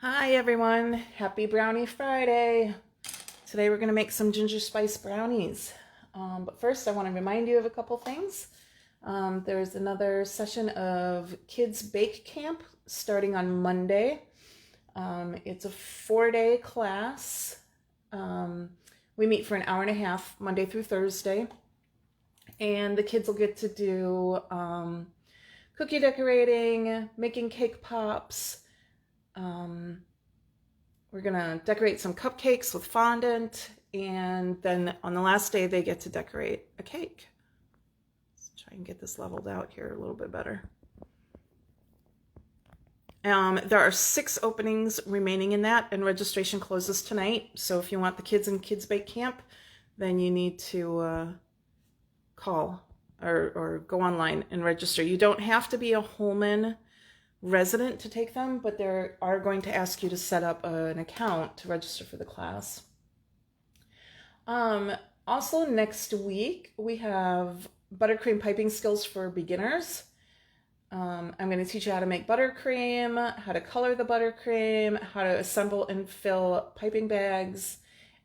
Hi everyone, happy Brownie Friday. Today we're going to make some ginger spice brownies. But first I want to remind you of a couple things. There's another session of Kids Bake Camp starting on Monday. It's a 4-day class. We meet for an hour and a half, Monday through Thursday. And the kids will get to do cookie decorating, making cake pops. We're gonna decorate some cupcakes with fondant, and then on the last day they get to decorate a cake. Let's try and get this leveled out here a little bit better. There are 6 openings remaining in that, and registration closes tonight. So if you want the kids in Kids Bake Camp, then you need to call or go online and register. You don't have to be a Holman resident to take them, but they are going to ask you to set up an account to register for the class. Also next week we have buttercream piping skills for beginners. I'm going to teach you how to make buttercream, how to color the buttercream, how to assemble and fill piping bags,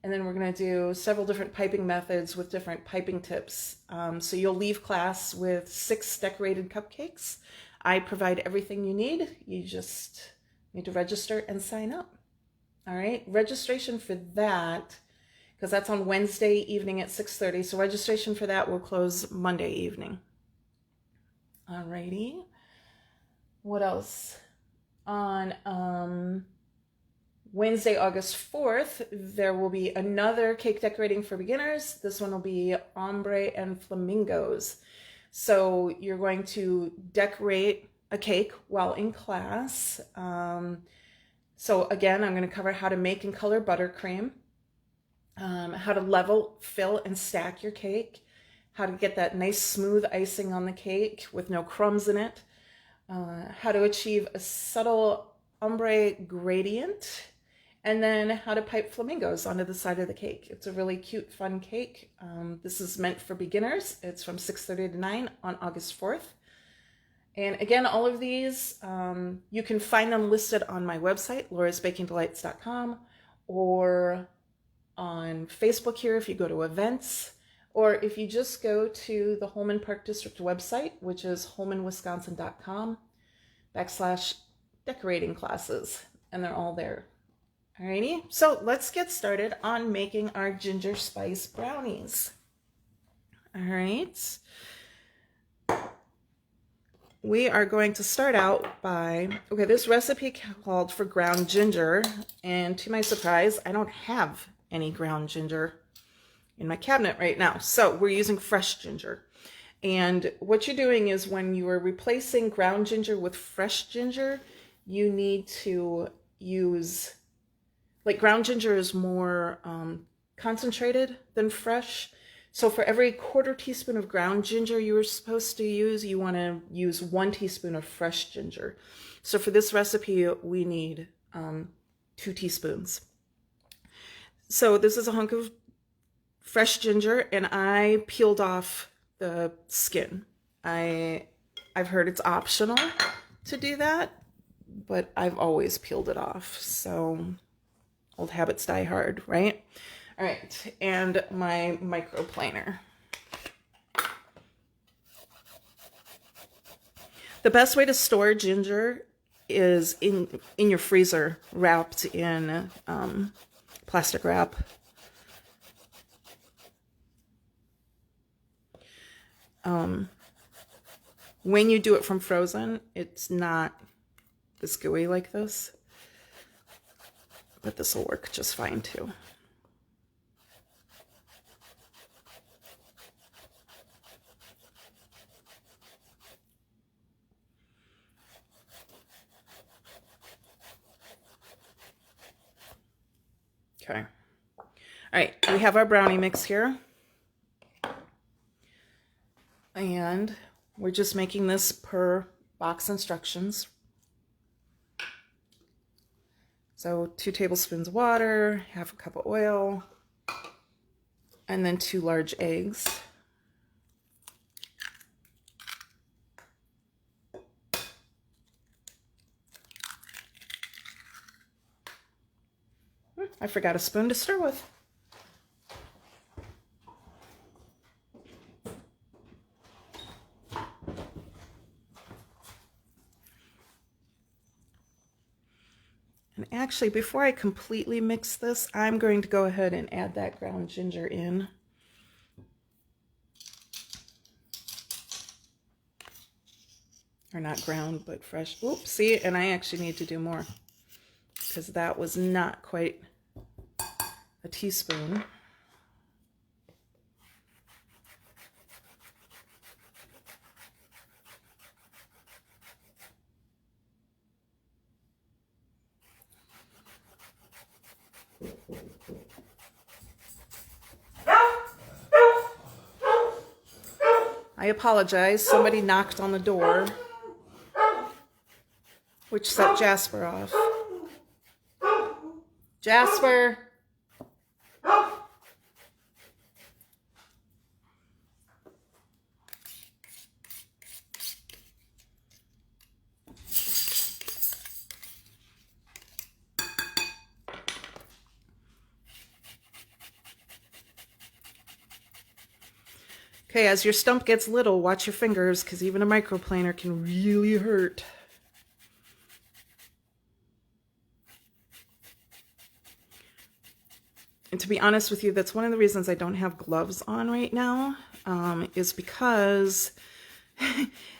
and then we're going to do several different piping methods with different piping tips. So you'll leave class with 6 decorated cupcakes. I provide everything you need. You just need to register and sign up. All right, registration for that, because that's on Wednesday evening at 6:30. So registration for that will close Monday evening. All righty. What else? On Wednesday, August 4th, there will be another cake decorating for beginners. This one will be ombre and flamingos. So you're going to decorate a cake while in class. So again, I'm going to cover how to make and color buttercream, how to level, fill, and stack your cake, how to get that nice smooth icing on the cake with no crumbs in it, how to achieve a subtle ombre gradient, and then how to pipe flamingos onto the side of the cake. It's a really cute, fun cake. This is meant for beginners. It's from 6:30 to 9 on August 4th. And again, all of these, you can find them listed on my website, laurasbakingdelights.com, or on Facebook here if you go to events, or if you just go to the Holman Park District website, which is holmanwisconsin.com/decorating classes, and they're all there. Alrighty, so let's get started on making our ginger spice brownies. Alright, we are going to start out by, okay, this recipe called for ground ginger, and to my surprise, I don't have any ground ginger in my cabinet right now, so we're using fresh ginger. And what you're doing is when you are replacing ground ginger with fresh ginger, you need to use, like, ground ginger is more concentrated than fresh. So for every 1/4 teaspoon of ground ginger you were supposed to use, you want to use 1 teaspoon of fresh ginger. So for this recipe, we need 2 teaspoons. So this is a hunk of fresh ginger, and I peeled off the skin. I've heard it's optional to do that, but I've always peeled it off. So old habits die hard, right? All right, and my microplaner. The best way to store ginger is in your freezer, wrapped in plastic wrap. When you do it from frozen, it's not this gooey like this, but this will work just fine too. Okay. All right, we have our brownie mix here. And we're just making this per box instructions. So 2 tablespoons of water, 1/2 cup of oil, and then 2 large eggs. I forgot a spoon to stir with. And actually, before I completely mix this, I'm going to go ahead and add that ground ginger in. Or not ground, but fresh. Oops, see, and I actually need to do more because that was not quite a teaspoon. I apologize, somebody knocked on the door, which set Jasper off. Jasper! Okay, as your stump gets little, watch your fingers, because even a microplaner can really hurt. And to be honest with you, that's one of the reasons I don't have gloves on right now, is because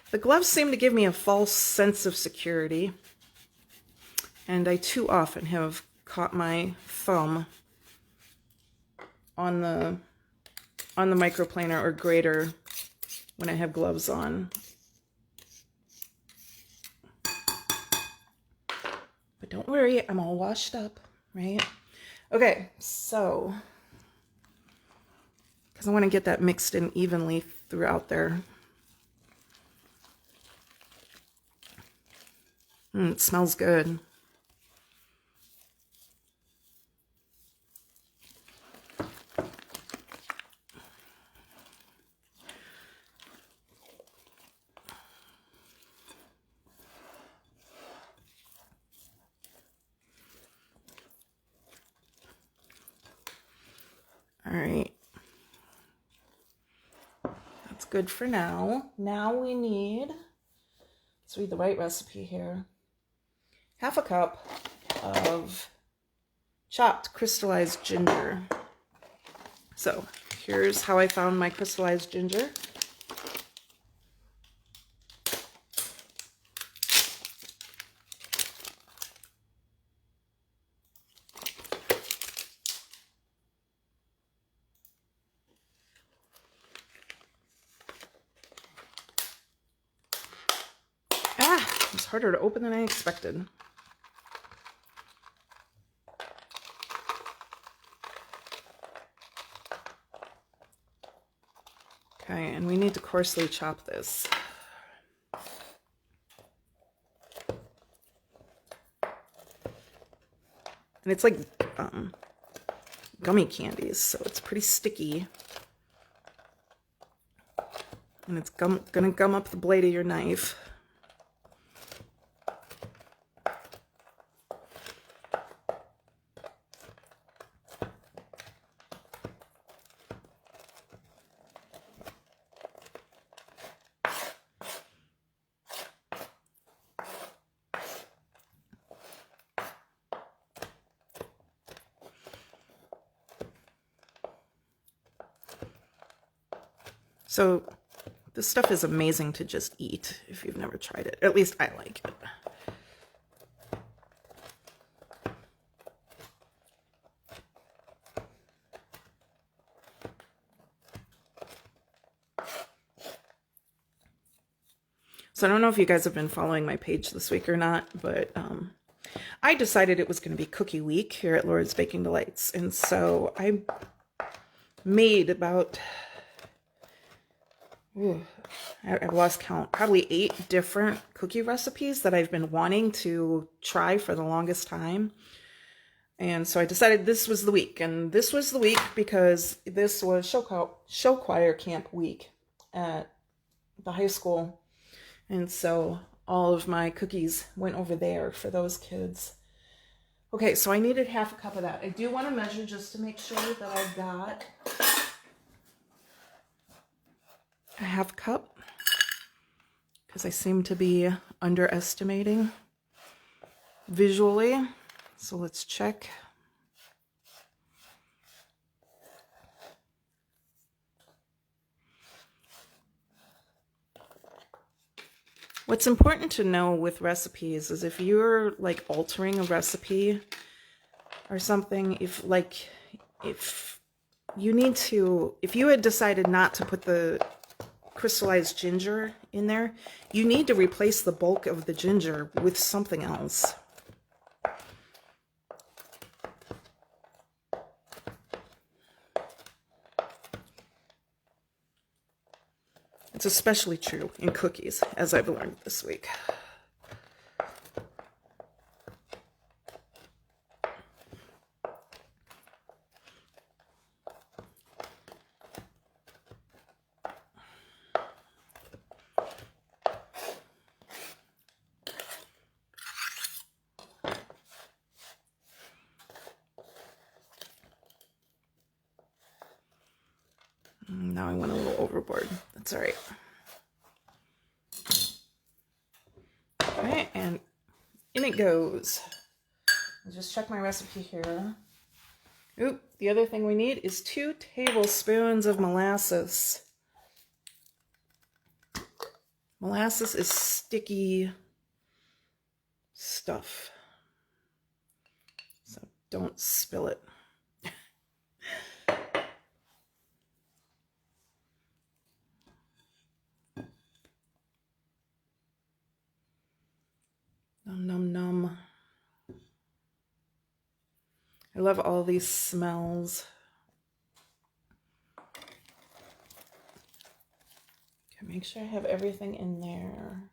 the gloves seem to give me a false sense of security. And I too often have caught my thumb on the microplaner or grater when I have gloves on. But don't worry, I'm all washed up, right? Okay, so, because I want to get that mixed in evenly throughout there. It smells good. All right, that's good for now. Now we need, let's read the right recipe here, 1/2 cup of chopped crystallized ginger. So here's how I found my crystallized ginger. It's harder to open than I expected. Okay, and we need to coarsely chop this. And it's like gummy candies, so it's pretty sticky. And it's gonna gum up the blade of your knife. So this stuff is amazing to just eat if you've never tried it. At least I like it. So I don't know if you guys have been following my page this week or not, but I decided it was going to be cookie week here at Laura's Baking Delights. And so I made about, I've lost count, probably 8 different cookie recipes that I've been wanting to try for the longest time. And so I decided this was the week. And this was the week because this was show choir camp week at the high school. And so all of my cookies went over there for those kids. Okay, so I needed half a cup of that. I do want to measure just to make sure that I've got a half cup, because I seem to be underestimating visually. So let's check. What's important to know with recipes is if you're like altering a recipe or something, if you had decided not to put the crystallized ginger in there, you need to replace the bulk of the ginger with something else. It's especially true in cookies, as I've learned this week. Now I went a little overboard. That's all right. All right, and in it goes. I'll just check my recipe here. Oop, the other thing we need is 2 tablespoons of molasses. Molasses is sticky stuff, so don't spill it. Num, num, num. I love all these smells. Okay, make sure I have everything in there.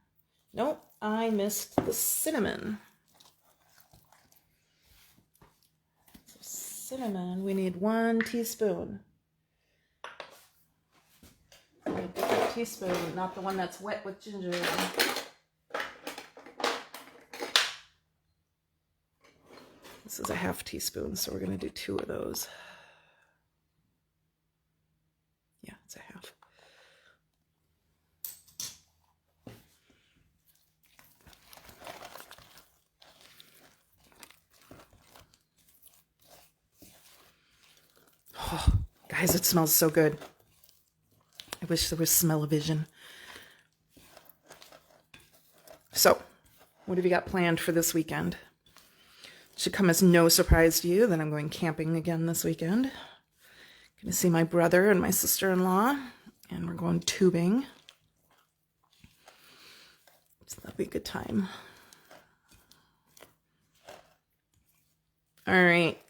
Nope, I missed the cinnamon. So cinnamon, we need 1 teaspoon. A different teaspoon, not the one that's wet with ginger. This is a half teaspoon, so we're going to do 2 of those. Yeah, it's a half. Oh, guys, it smells so good. I wish there was smell-o-vision. So, what have you got planned for this weekend? Should come as no surprise to you that I'm going camping again this weekend. Going to see my brother and my sister-in-law, and we're going tubing. So that'll be a good time. All right.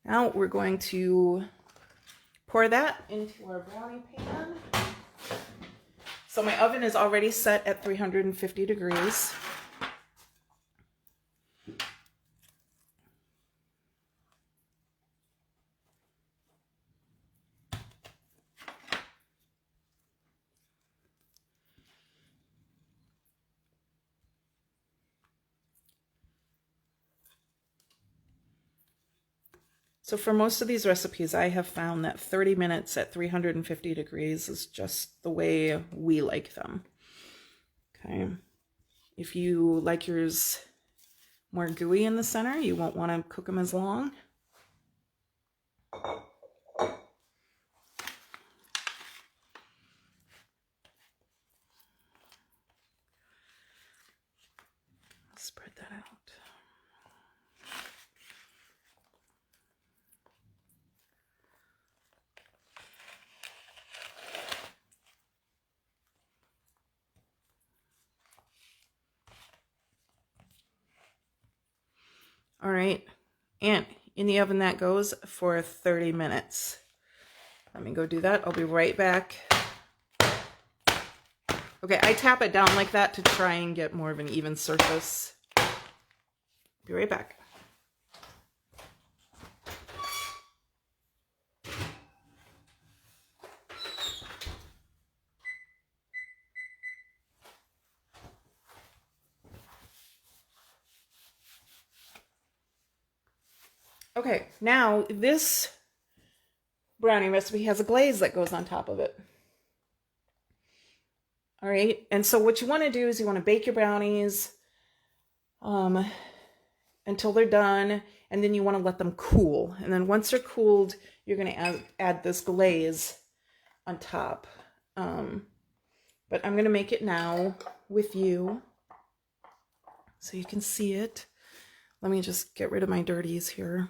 Now we're going to pour that into our brownie pan. So my oven is already set at 350 degrees. So for most of these recipes, I have found that 30 minutes at 350 degrees is just the way we like them. Okay. If you like yours more gooey in the center, you won't want to cook them as long. Spread that out. All right, and in the oven that goes for 30 minutes. Let me go do that. I'll be right back. Okay, I tap it down like that to try and get more of an even surface. Be right back. Okay, now this brownie recipe has a glaze that goes on top of it. All right, and so what you want to do is you want to bake your brownies until they're done, and then you want to let them cool. And then once they're cooled, you're going to add this glaze on top. But I'm going to make it now with you so you can see it. Let me just get rid of my dirties here.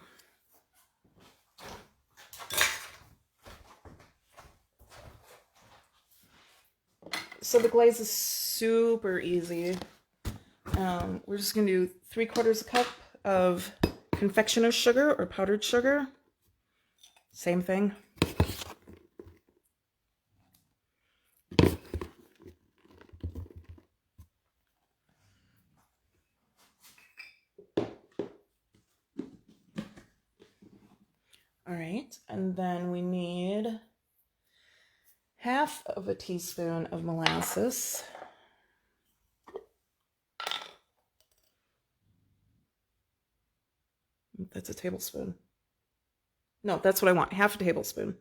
So the glaze is super easy. We're just going to do 3/4 cup of confectioner's sugar or powdered sugar. Same thing. All right, and then we need 1/2 teaspoon of molasses. That's a tablespoon. No, that's what I want, 1/2 tablespoon.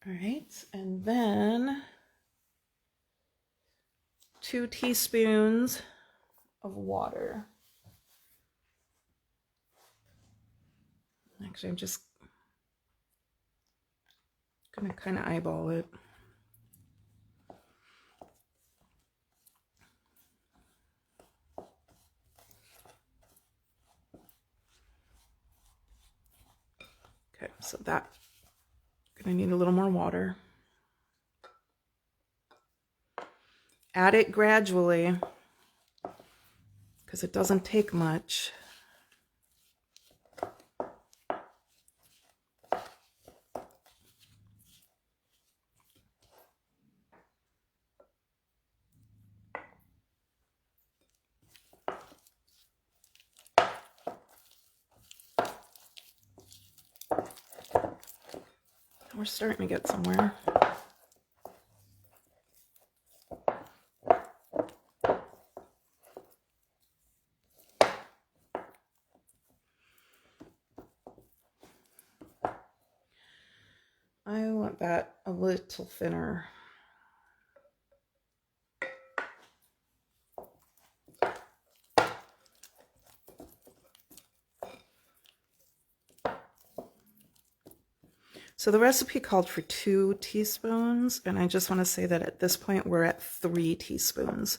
All right, and then 2 teaspoons of water. Actually, I'm just gonna kind of eyeball it. Okay, so that, gonna need a little more water. Add it gradually because it doesn't take much. We're starting to get somewhere. I want that a little thinner. So the recipe called for 2 teaspoons, and I just want to say that at this point we're at 3 teaspoons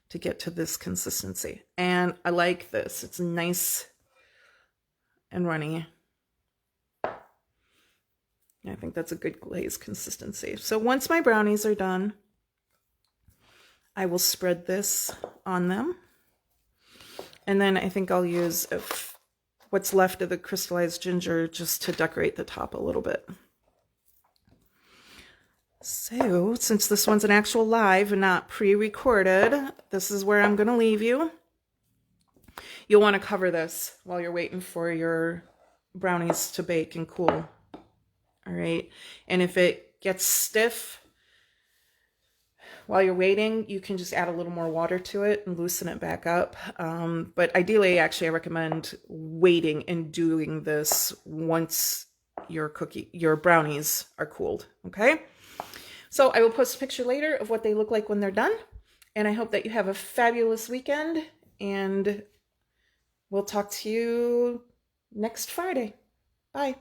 to get to this consistency. And I like this. It's nice and runny. I think that's a good glaze consistency. So once my brownies are done, I will spread this on them. And then I think I'll use what's left of the crystallized ginger just to decorate the top a little bit. So since this one's an actual live and not pre-recorded, this is where I'm going to leave you. You'll want to cover this while you're waiting for your brownies to bake and cool. All right. And if it gets stiff while you're waiting, you can just add a little more water to it and loosen it back up. But ideally, actually, I recommend waiting and doing this once your brownies are cooled. Okay. So I will post a picture later of what they look like when they're done. And I hope that you have a fabulous weekend. And we'll talk to you next Friday. Bye.